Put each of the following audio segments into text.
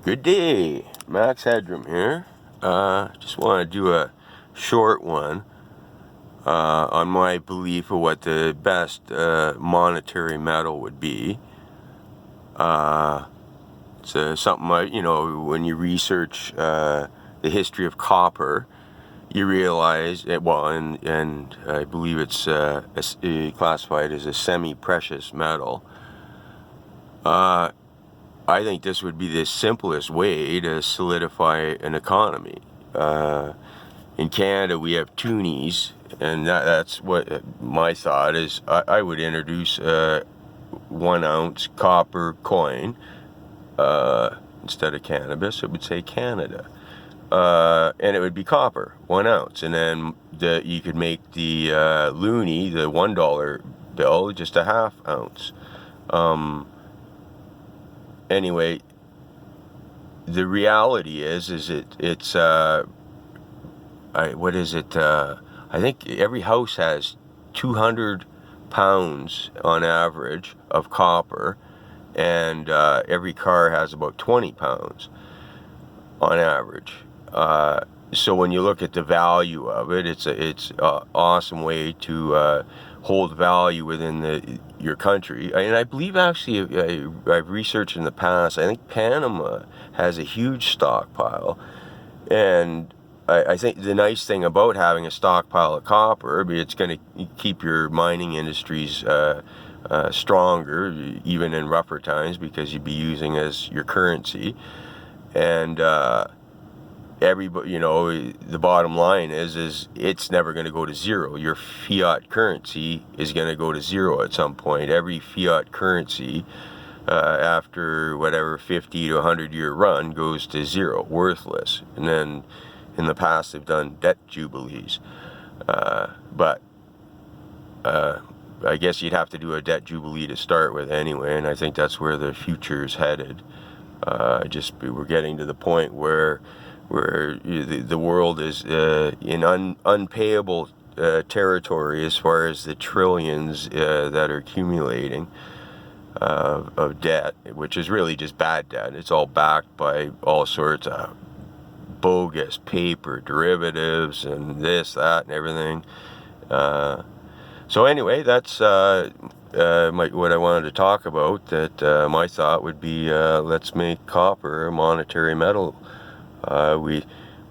Good day, Max Headroom here. Just want to do a short one on my belief of what the best monetary metal would be. It's something when you research the history of copper, you realize and I believe it's classified as a semi-precious metal. I think this would be the simplest way to solidify an economy. In Canada, we have toonies, and that's what my thought is. I would introduce a 1 ounce copper coin. Instead of cannabis, it would say Canada. And it would be copper, 1 ounce. And then you could make the loonie, the $1 bill, just a half ounce. Anyway, the reality is it's what is it? I think every house has 200 pounds on average of copper, and every car has about 20 pounds on average. So when you look at the value of it, it's an awesome way to hold value within your country. And I believe actually I've researched in the past, I think Panama has a huge stockpile. And I think the nice thing about having a stockpile of copper, it's going to keep your mining industries stronger, even in rougher times, because you'd be using as your currency. And everybody, the bottom line is it's never going to go to zero. Your fiat currency is going to go to zero at some point. Every fiat currency, after whatever 50 to 100 year run, goes to zero, worthless. And then in the past they've done debt jubilees. But I guess you'd have to do a debt jubilee to start with anyway, and I think that's where the future's headed. We're getting to the point where the world is in unpayable territory as far as the trillions that are accumulating of debt, which is really just bad debt. It's all backed by all sorts of bogus paper derivatives and this, that, and everything. So anyway, that's what I wanted to talk about. That my thought would be, let's make copper a monetary metal.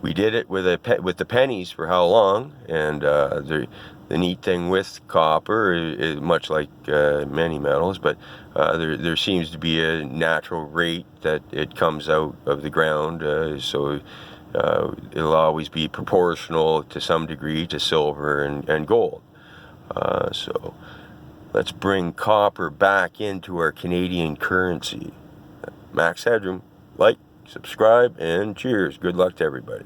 We did it with the pennies for how long, and the neat thing with copper is much like many metals, but there seems to be a natural rate that it comes out of the ground, so it'll always be proportional to some degree to silver and gold. So let's bring copper back into our Canadian currency. Max Headroom, like, subscribe, and cheers. Good luck to everybody.